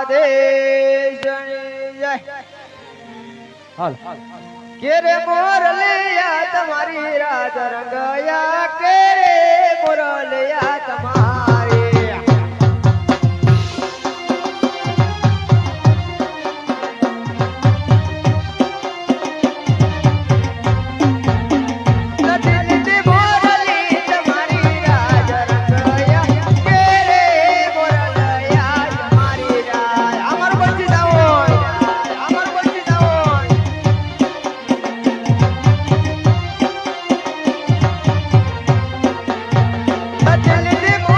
દ્વારકાધીશની જય હાલ કેરે મોરલિયા તમારી રાજ રંગયા કેરે મોરલિયા તમારી Let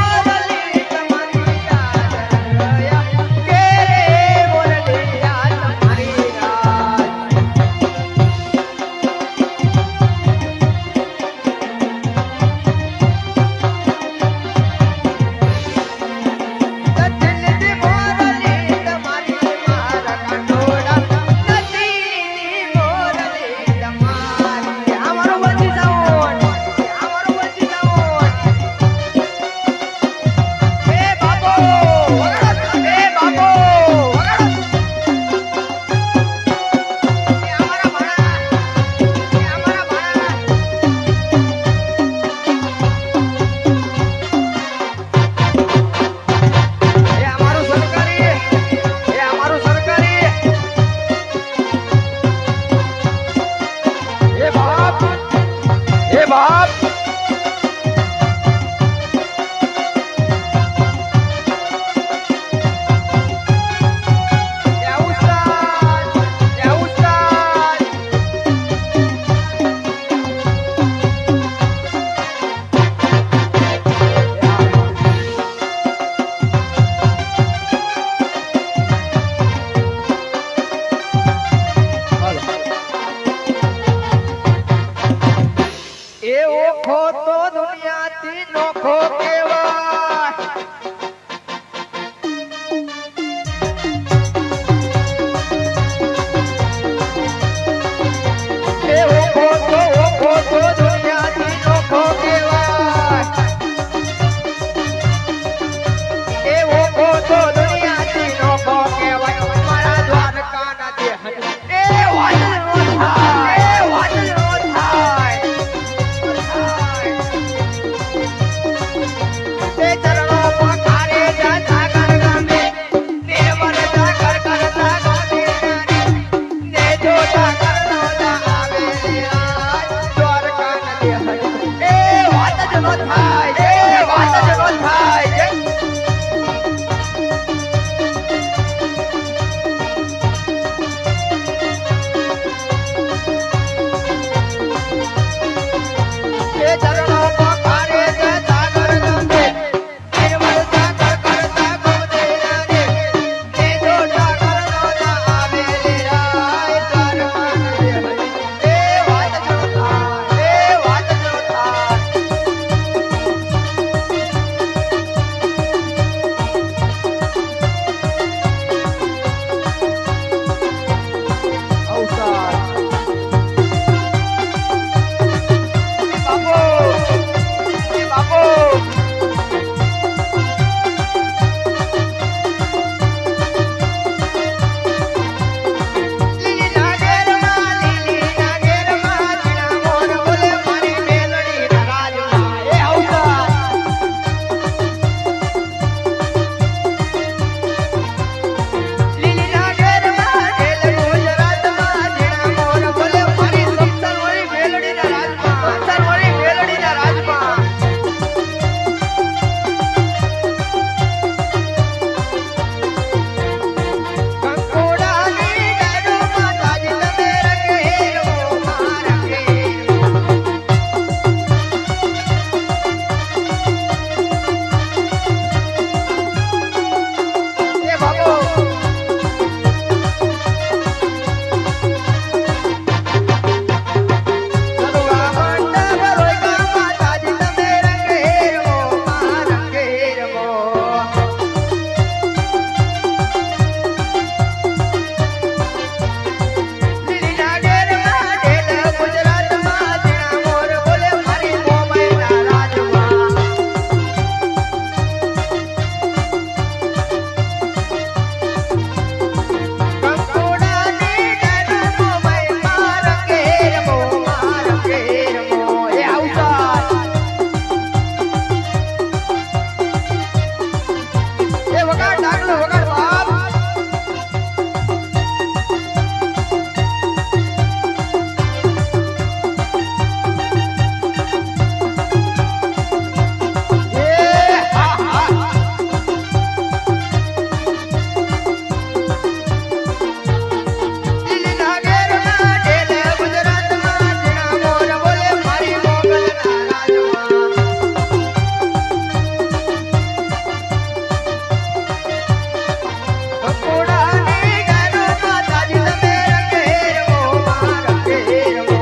કપૂડાની ગાનો માતાજી તમે રંગે રમો માં રંગે રમો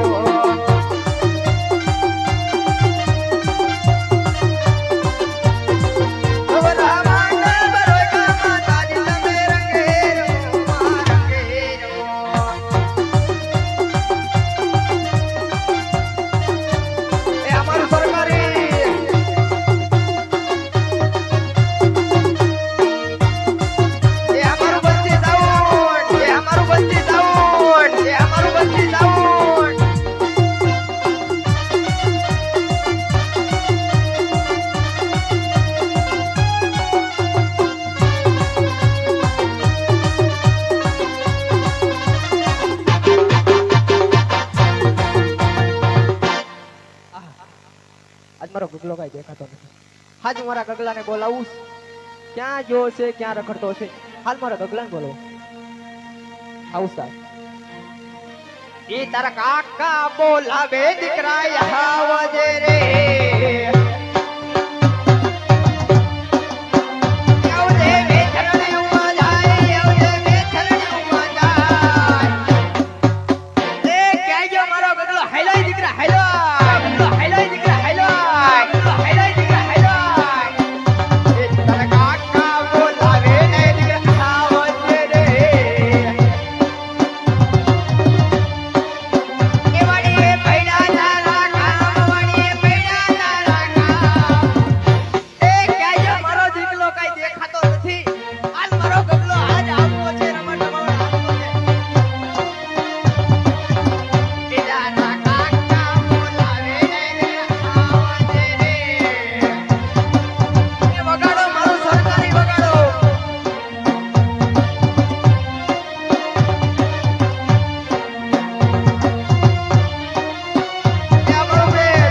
અવરા માંડલ બરોડા માતાજી તમે રંગે રમો માં રંગે રમો એ અમારું સરકારી એ અમારું બંદી સાઉન્ડ એ અમારું બંદી સાઉન્ડ એ અમારું બંદી સાઉન્ડ આજ મારો ગગલો કઈ દેખાતો નથી હાજ મારા ગગલાને બોલાવું છું. ક્યાં જો છે ક્યાં રખડતો છે હાલ મારા ગગલાને બોલો આવું સાહેબ એ તારા કાકા બોલાવે દીકરા આવજે રે આવજે વેઠરણી ઉમા જાય આવજે વેઠરણી ઉમા જાય એ ક્યાં ગયો મારો ગગલો હાઈલાય દીકરા હાઈલાય ગગલો હાઈલાય દીકરા હાઈલાય ગગલો હાઈલાય દીકરા હાઈલાય એ તારા કાકા બોલાવે ને દીકરા આવજે રે એ વાડીએ પૈડા તારા કામ વાડીએ પૈડા તારા કામ એ ક્યાં ગયો મારો દીકલો કઈ દેખાતો નથી આજ મારો ગગલો આજ આવવો છે રમણ રમણ આવવો છે એ તારા કાકા બોલાવે ને દીકરા આવજે રે એ વગાડો મારું સરકારી વગાડો એ અમારું બેન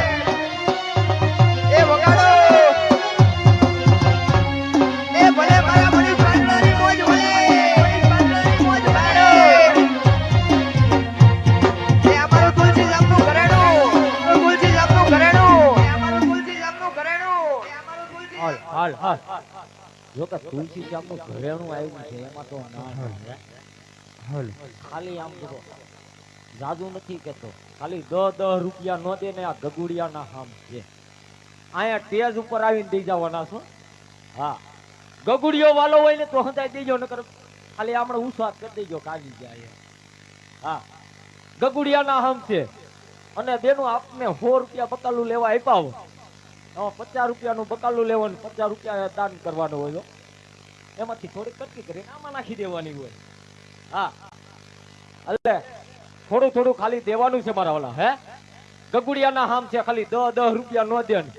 એ વગાડો એ ભલે મારા મની પાંડવાની મોજ ભલે મની પાંડવાની મોજ ભાડો એ અમારું તુલસી જામનું ઘરેણું તુલસી જામનું ઘરેણું એ અમારું તુલસી જામનું ઘરેણું એ અમારું તુલસી હાલ હાલ હાલ જો કે તુલસી શ્યામનું ઘરેણું આવ્યું છે એમાં તો ના હાલ ખાલી આમ તો જાદુ નથી કેતો ખાલી 10 રૂપિયા નો દે ને આ ગગુડિયાના હામ છે આયા ટેજ ઉપર આવીને દઈ જવાના છો હા ગગુડિયો વાલો હોય ને તો હંતાઈ દેજો નકર ખાલી આપણે ઉસાત કરી દેજો કાઢી જાય હા ગગુડિયાના હામ છે અને તેનું આપને 100 રૂપિયા બકાલું લેવા આપ્યા હોય 50 રૂપિયાનું બકાલું લેવાનું 50 રૂપિયા દાન કરવાનું હોય એમાંથી થોડીક કટકી કરીને આમાં નાખી દેવાની હોય હા એટલે થોડું થોડું ખાલી દેવાનું છે મારા વાલા હે ગગુડિયાના હામ છે ખાલી 10 રૂપિયા નો દે અને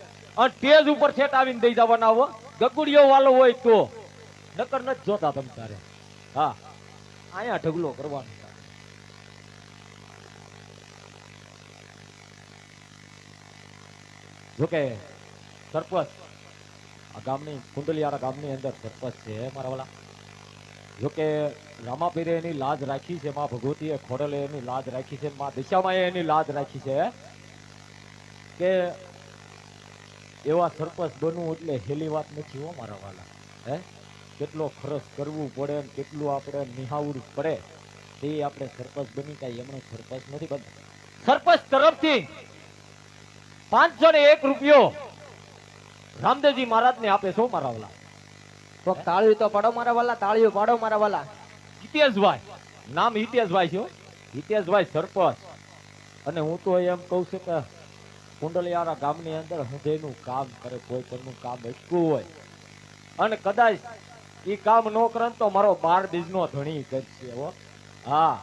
ટેજ ઉપર છેટ આવીને દઈ જવાના હો ગગુડિયો વાલો હોય તો નકર ન જોતા તમ તારે હા આયા ઢગલો કરવાનો જોકે સરપંચ આ ગામની કુંડલિયારા ગામની અંદર સરપંચ છે મારા વાલા જોકે રામાપીરે એની લાજ રાખી છે માં ભગવતીએ ખોડલે એની લાજ રાખી છે માં દિશામાં એની લાજ રાખી છે કે એવા સરપંચ બનવું એટલે હેલી વાત નથી હો મારા વાલા હે કેટલો ખર્ચ કરવું પડે ને કેટલું આપણે નિહાવવું પડે તે આપણે સરપંચ બની કાંઈ એમણે સરપંચ નથી બનતા સરપંચ તરફથી 501 રૂપિયો રામદેવજી મહારાજ ને આપે છો મારા વાલા તો તાળીઓ તો પાડો મારા વાલા તાળીઓ પાડો મારા વાલા હિતેશભાઈ નામ હિતેશભાઈ છે હિતેશભાઈ સરપંચ અને હું તો એમ કહું છું કે કુંડલિયારા ગામની અંદર હૃદયનું કામ કરે કોઈ પરનું કામ અટકવું હોય અને કદાચ એ કામ ન કરે તો મારો 12 બીજનો ધણી કરશે હો હા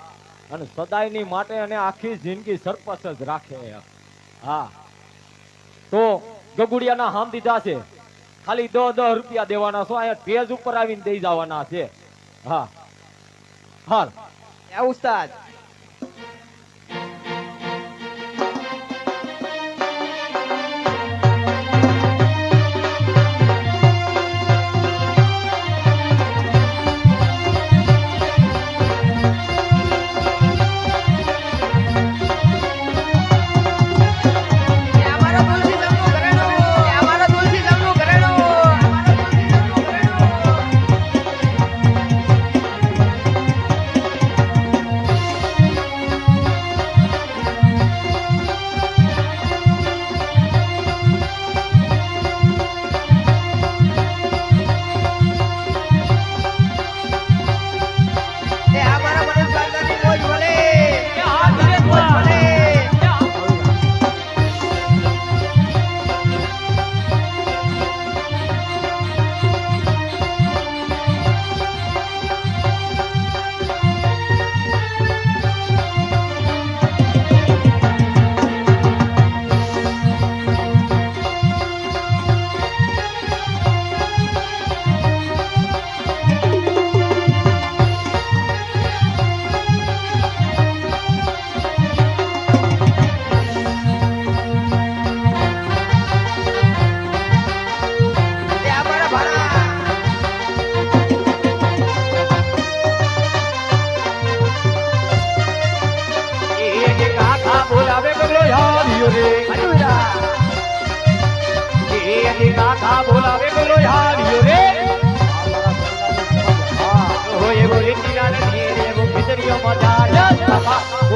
અને સદાયની માટે અને આખી જિંદગી સરપંચ જ રાખે હા તો ગગુડિયાના હામ દીધા છે ખાલી 10 રૂપિયા દેવાના છો અહીંયા પેજ ઉપર આવીને દઈ જવાના છે હા હાલ ઉસ્તાદ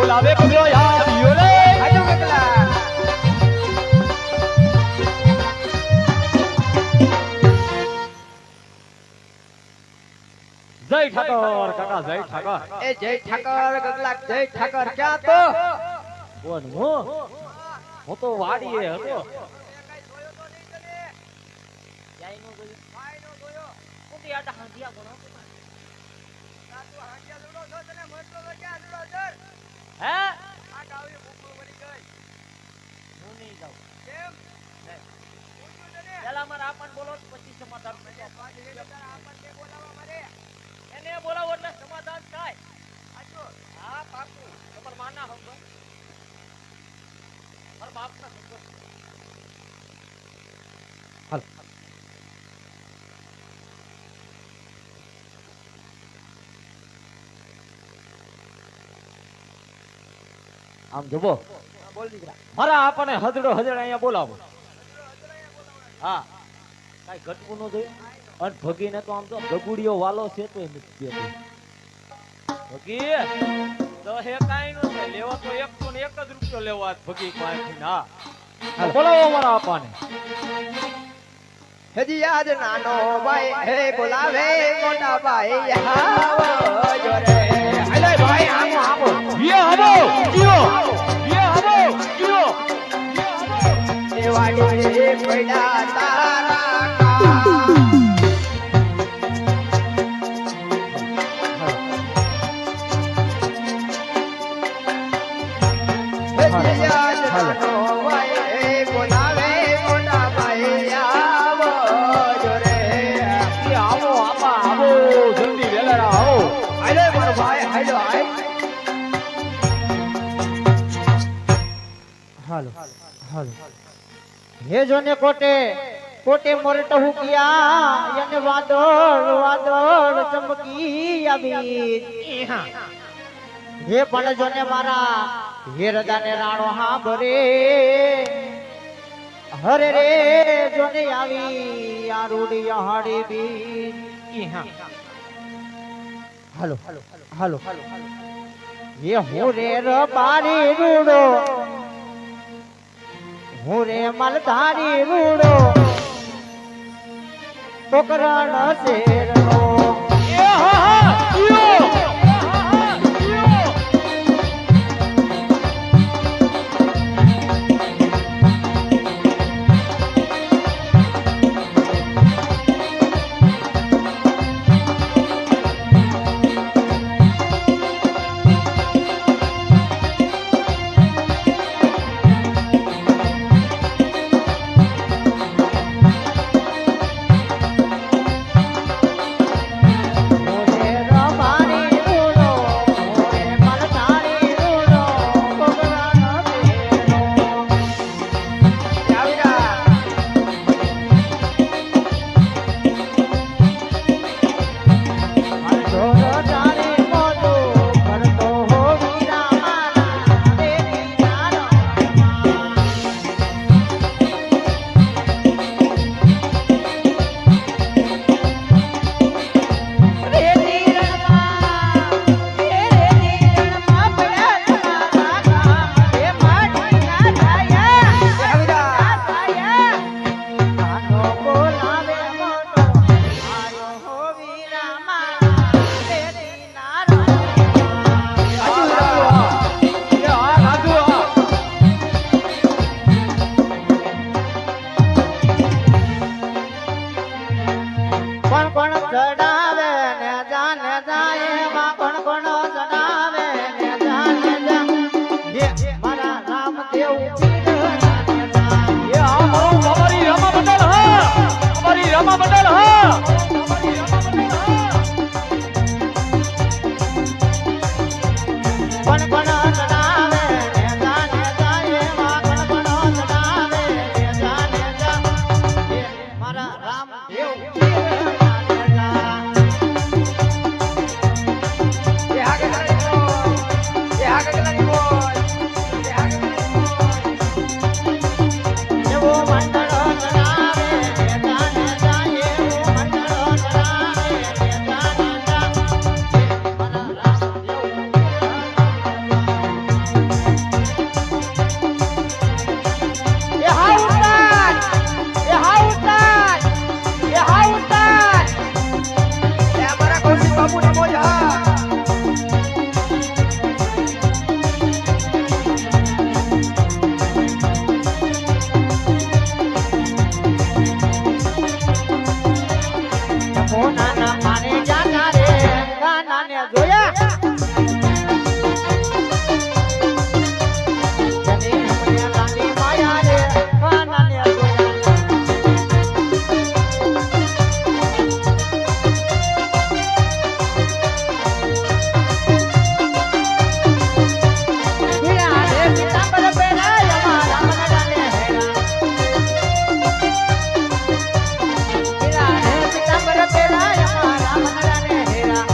બોલાવે ગગલો આવ્યો રે હાજો ગગલા જય ઠાકર કાકા જય ઠાકર એ જય ઠાકર ગગલા જય ઠાકર ક્યાં તો કોણ હું તો વાડીએ હતો હે હું નહીં જાઉં પેલા મારા આપણ બોલો પછી સમાધાન એને બોલાવો એટલે સમાધાન થાય હા પાકું તમાર માના હંબો મારા બાપના હંબો હાલ આમ જુઓ બોલ દીકરા મારા આપણને હદડો હદડ અહીંયા બોલાવો હા કાઈ ઘટવું ન જોઈએ અને ભગીને તો આમ તો ગગુડિયો વાલો છે તો નથી ભગી તો હે કાઈ નો છે લેવા તો 101 જ રૂપિયો લેવા ભગી પાસેથી હા બોલાવો મારા આપણને હજી યાદ નાનો ભાઈ હે બોલાવે મોટા ભાઈ આવો જોરે હાલે ભાઈ આવો આવો યે આવો જીઓ યે આવો જીઓ દેવાડી પડ્યા તારા હજી યાદ નાનો ભાઈ હે બોલાવે મોટા ભાઈ આવો જોરે યે આવો આપા આવો જલ્દી વેલા આવો હાલે મારો ભાઈ હાલો હાલ હાલો હાલો હે જોને કોટે કોટે મોરટ હુકિયા યને વાદળ વાદળ ચમકી આવી હે પણ જોને મારા હેરદાને રાણો હાંભરે હરે રે જોને આવી આ રૂડી હાડી બી હાલો હાલો હે હું રે રબારી રૂડો હું રે મલધારી રૂડો ટોકરણ શેરનો એ હા હા જીઓ બાપુના મોજા મોનાના માને જાતા રે કાનાને જોયા જને મને લાગી માયા રે કાનાને જોયા હીરા રે પિતાંબર પહેરાય અમારા મનડાને હેરા હીરા રે પિતાંબર પહેરાય અમારા મનડાને હેરા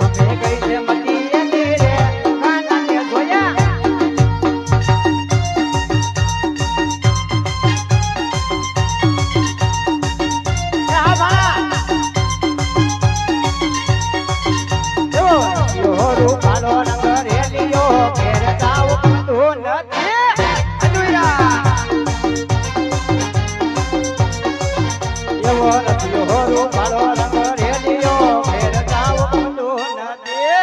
અમે ગઈ છે મતીએ રે કાનાને જોયા આ ભણા યો રૂપાલો રંગ રેલિયો ફેરતા ઉઠતું નથી અનુયા એવો રત્યો રૂપાલો રંગ રેલિયો ફેરતા ઉઠતું નથી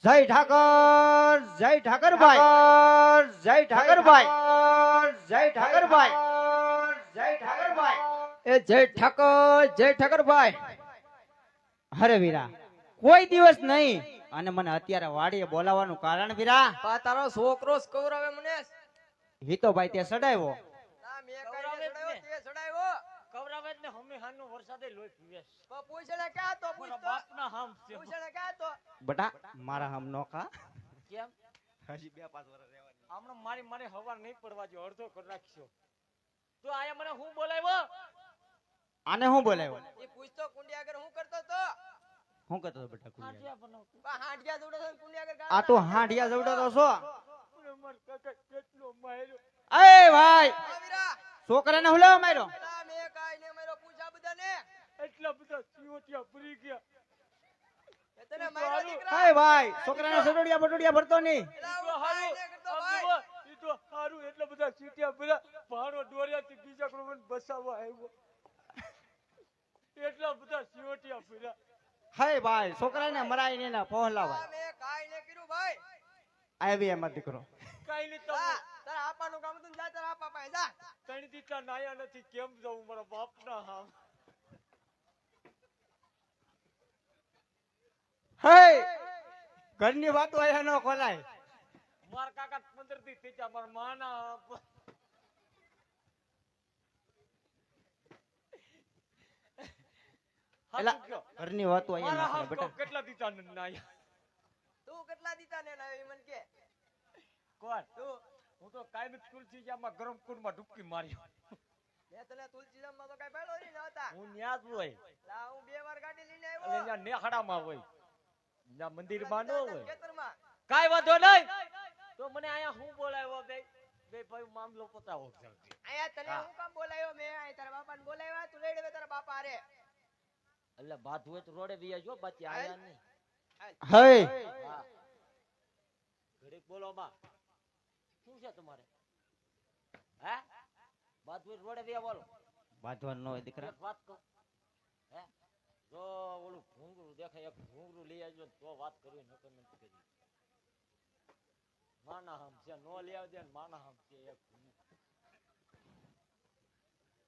જય ઠાકર જય ઠાકરભાઈ જય ઠાકરભાઈ જય ઠાકરભાઈ જય ઠાકરભાઈ એ જય ઠાકરભાઈ. અરે વીરા કોઈ દિવસ નહીં અને મને અત્યારે વાડીએ બોલાવવાનું કારણ વીરા પા તારો છોકરો જ કવરાવે મને. હિતોભાઈ તે સડાવ્યો ના મેં કાંઈ નહીં સડાવ્યો, તે સડાવ્યો. કવરાવે જ ને હમે હાનો વરસાદે લોહી પીવે છે. પણ પૂછડે ક્યાં તો મારા પૂછતો. બાપના હામ છે. પૂછડે ક્યાં તો. બટા મારા હમ નોખા કેમ હજી 2-5 વર્ષ રહેવાની હમણાં મારી હવાર નહીં પડવા જો અડધો કરી નાખશો તો આયા મને હું બોલાવ્યો આને હું બોલાવ્યો ઈ પૂછતો કુંડી આગળ હું કરતો તો. હું કહેતો હતો બેટા કુલિયા? આટિયા બનાવતો પા હાંડિયા જોડે છે કુંડી આગળ આ તો હાંડિયા જવડો તો છો માર કાકા કેટલો માર્યો એ ભાઈ હા વીરા. છોકરાને હુલાવા માર્યો પેલા મેં કાંઈ નહીં માર્યો, પૂછા બધાને. એટલા બધા સિયોટિયા ભરી ગયા એ તને માર્યો દીકરા. હાય ભાઈ છોકરાને સડોડિયા બટોડિયા ભરતો નહીં પેલા હું કાંઈ નહીં કરતો ભાઈ. ઈ તો હારું એટલા બધા સિયોટિયા ભર્યા ભાડો દોર્યાથી બીજા કોઈ મને બસાવવા આવ્યો એટલા બધા સિયોટિયા ભર્યા હાય ભાઈ છોકરાને મરાય ને ના પહોલાવાય આ મેં કાંઈ નહીં કર્યું ભાઈ. આવી એમાં દીકરો કાઈ નહીં જા, તમે તારા આપાનું કામ હતું ને જા તારા આપા પાસે જા. ત્રણ દીકરા નાયા નથી કેમ જાઉં મારા બાપના હામ હે ઘરની વાતો આયા ન ખોલાય માર કાકા 15 થી થયા મારા માના હામ. એલા હાચું કયો. ઘરની વાતો આયા મારા ન હામ ખોલાય બેટા કેટલા દીકરા નાયા તું કેટલા દીધા ને એના એ મને કે. કોણ તું. હું તો કાયમ તુલસી જામાં ગરમ કુંડમાં ડૂબકી મારી મેં તને તુલસીધામમાં તો કાંઈ પાડ્યો નહીં ને હતા. હું ન્યા જ હોય લા, હું 2 વાર ગાડી લઈને એટલે આવ્યો. ન્યા નેહાડામાં હોય ન્યા મંદિરમાં ન હોય ખેતરમાં. કાઈ વાંધો નહીં તો મને અહીંયા હું બોલાવ્યો બે ભાઈ મામલો પતાવો જલ્દી આયા તને હા. હું કામ બોલાવ્યો મેં? આ તારા બાપાને બોલાવ્યા, તું લઈ લે તારા બાપા હારે. એટલે બાત હોય તો રોડે વિયા જો બાકી આયા નહીં હે હા ઘડીક બોલો માં શું છે તમારે હે બાત હોય તો રોડે વિયા બોલો બાંધવાનું ન હોય દીકરા એક વાત કહું હે જો ઓલું ઘૂંઘરું દેખાય એક ઘૂંઘરું લઈ આવજો ને તો વાત કરવી નકર નથી કરી માના હમ છે નો લઈ આવજે ને માના હમ છે એક ઘૂંઘરું.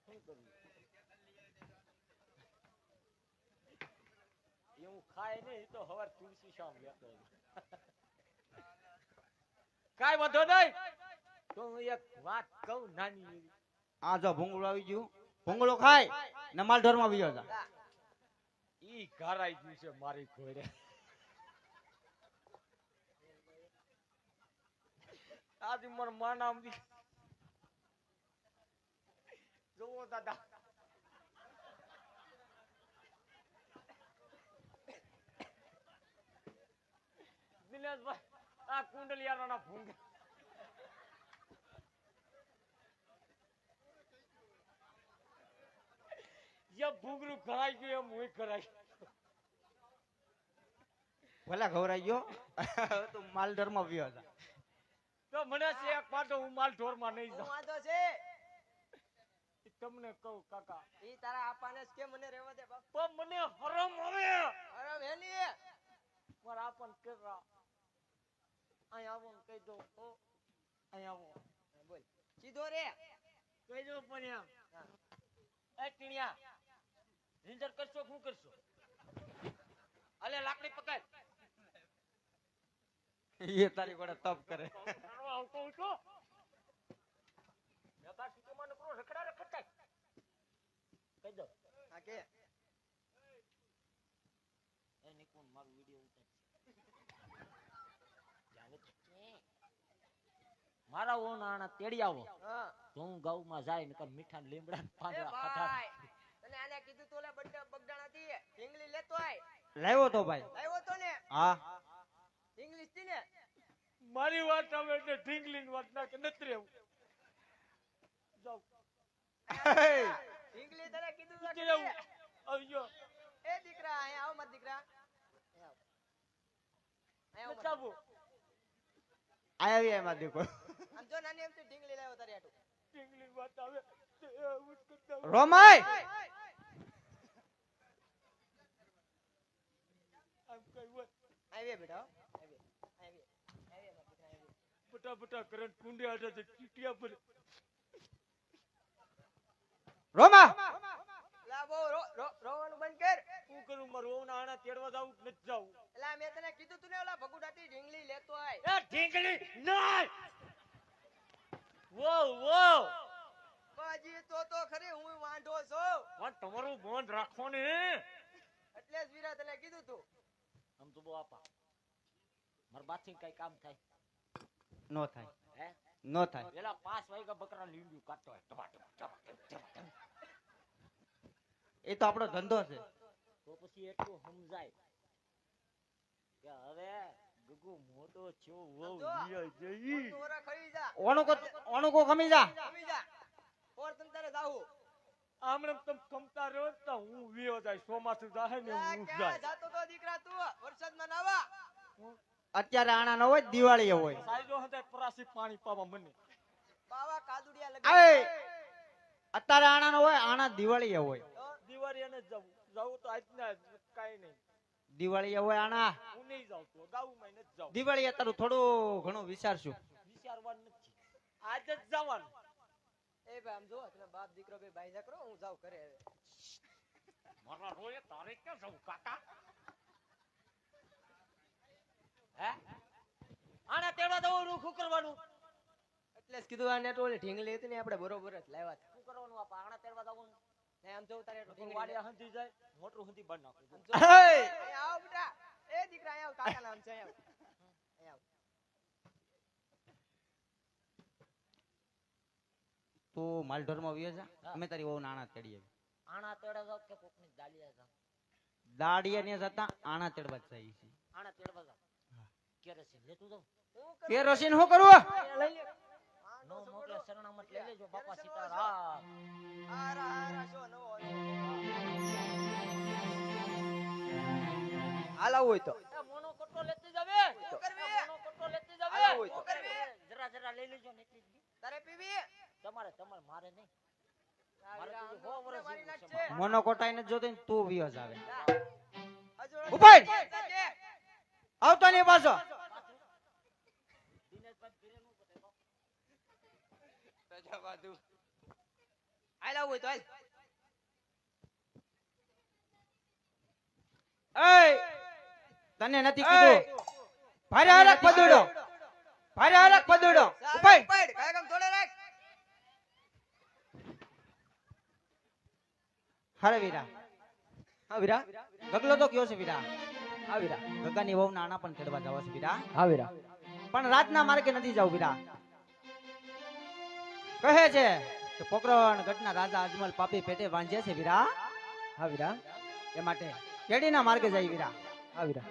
શું કરવું એવું ખાય નહીં ઈ તો હવાર તુલસી શામ લેતો કાઈ વાંધો નહીં તો હું એક વાત કહું નાની એવી આ જો ભૂંગળો આવી ગયું ભૂંગળો ખાય ને માલ ઢોરમાં બીજો જા ઈ ઘરાઈ ગયું છે મારી ઘોડે આજ માર માના આમ જોવો દાદા દિનેશભાઈ આ કુંડલિયાના ભૂંગ જે ભૂંગરું ઘરાઈ ગયું એમ હું ઘરાઈ ભલા ઘવરાઈ ગયો હવે તું માલ ઢોરમાં બીજો જા તો મને છે એક પાટો હું માલ ઢોરમાં નહીં હું જાઉં વાંધો છે. ઈ તમને કહું કાકા ઈ તારા આપાને જ કે મને રહેવા દે બાપ. પણ મને હરમ આવે અરે વેલી. મારા આપણ કેરા અહીં આવો ને કહી દો ઓ અહીં આવો બોલ. સીધો રે. કહી દો પણ એમ એ ટીણિયા નિંદર કરશો શું કરશો અલે લાકડી પકડ એ તારી ઘોડે તપ કરે આવતો હું છું નકા સીધોમાં નકરો રખડા રખડતા કહી દો હા કે. એ નિકુન મારું વિડિયો ઉતાર જાને મારા ઓ નાના તેડી આવો હા. તો હું ગાઉમાં જાય નકર મીઠા ને લીમડા ને એ પાંદડા ભાઈ, ખાતા તને આને કીધું તો ઓલા બગડાણાથી ઢીંગલી લેતો આય. લાવ્યો તો ભાઈ આવ્યો તો ને હા ઇંગ્લિશ થી ને. મારી વાત આવે એટલે ઢીંગલીની વાત ના કે નથી રહેવું જાવ ઢીંગલી તને કીધું તો કે રહેવું કે. આવજો એ દીકરા અહીંયા આવ મત દીકરા. અહીંયા આવ. અહીંયા આવ મત. બચાવો આવી એમાં દીકો આમ જો નાની એમથી ઢીંગલી લાવ્યો તારી હાટુ. ઢીંગલીની વાત આવે તો એવું જ કરતા હોય. રોમાય આમ કઈ હોય આવી બેટા હો. આવી. બટા બટા કરંટ કુંડે આડે છે ટીટિયા પર રોમા લા બહુ રોવાનું બંધ કર. શું કરું મારું ઓના આણા તેડવા જાવું કે નથી જાવું એલા મેં તને કીધું તું ને ઓલા ભગુડાથી ઢીંગલી લેતો આય. એ ઢીંગલી નહીં વો વો બાજી તો ખરી હું વાંઢો છું. પણ તમારું બંધ રાખો ને એટલે જ વીરા તને કીધું તું. આમ તો બહુ આપા માર બાથી કઈ કામ થાય નો થાય હે નો થાય. પેલા 5 વાગ્યા બકરા લીંડ્યું કાટતો હોય ટમાટમ એ તો આપણો ધંધો છે. તો પછી એટલું સમજાય કે હવે ગગુ મોટો છો વહુ લીયા જઈ તોરા ખરી જા. ઓણું કો ખમી જા. કમી જા. ઓર તમ તારે જાવું. આમણે તમ કમતા રહ્યો તો હું વિયો જાય ચોમાસું જાહે ને લા હું ક્યાં જાય જાતો તો દીકરા તું વરસાદમાં નાવા. અત્યારે આણા ન હોય દિવાળી હોય. સાઈડો હતા પરાસી પાણી પાવા મને બાવા કાદુડિયા એ લગાડી. અત્યારે આણા ન હોય આણા દિવાળી હોય. દિવાળી એને જવું જવું તો આજના કાઈ નહીં દિવાળી હોય આણા હું નહીં જાઉં તો ગાવું માં નથી જાઉં દિવાળી તારું થોડું ઘણું વિચારશું. વિચારવાનું નથી આજે જ જવાનું એ ભાઈ આમ જો તમે બાપ દીકરો બે બાઈજા કરો હું જાઉં ઘરે હવે. મારા રોયે તારે ક્યાં જવું કાકા હે આને તેડવા દઉં રૂખું કરવાનું એટલે જ કીધું આ નેટ ઓલી ઢીંગલી હતી ને આપણે બરોબર જ લાવ્યા હતા. શું કરવાનું આપા આને તેડવા દઉં ને આમ જો તારે ઢીંગલી વાડિયા હંધી જાય મોટું હંધી બન નાખું અહીંયા આવ બેટા. એ દીકરા અહીંયા આવ. કાકા નામ છે અહીંયા આવ. અહીંયા આવ. તું માલઢોરમાં વ્યો જા અમે તારી વહુ આણા તેડીએ. આણા તેડવા જાવ કે કોકની દાલિયા જાવ દાડિયા ને જતા આણા તેડવા જ જાય છે. આણા તેડવા જાવ કેરેસીન લેતું જાવ હું કરું? કેરોસીન શું કરવું? લઈ લે. નો મોકલે શરણામત લઈ લેજો બાપા સીતારામ હારા હારા શો નવો હતો. હાલ આવું હોય તો. એ મોનો કટો લેતી જાવે શું કરવી? મોનો કટો લેતી જાવે હાલ હોય તો. જરા જરા લઈ લેજો ને એટલી જ દી. તારે પીવી? તમારે મારે નહીં મારે વીરા, તો આમ સો વર્ષ મારી જેવું છે નાખશે. મોનો કોટાઈ ને જોતો ને તું વ્યો જ આવે. હજુ ઉપાડ. સાચે. આવતો નહીં પાછો. દિનેશભાઈ ફીરે નું બતાવો રજા બાજુ. હાલ આવું હોય તો હાલ. એય તને નથી કીધું ભારે હરક પદુડો ભારે હરક પદુડો ઉપાડ. ઉપાડ. કાંઈ કામ થોડે રાખ. હારે વીરા હા વીરા. ગગલો તો કયો છે વીરા? હા વીરા. ગગાની વહુ નાના પણ તેડવા જવા છે વીરા. હા વીરા. પણ રાતના માર્ગે નથી જાવ વીરા. કહે છે કે પોકરણ ગઢના રાજા અજમલ પાપી પેટે વાંજે છે વીરા. હા વીરા. એ માટે કેડીના માર્ગે જાય વીરા. હા વીરા.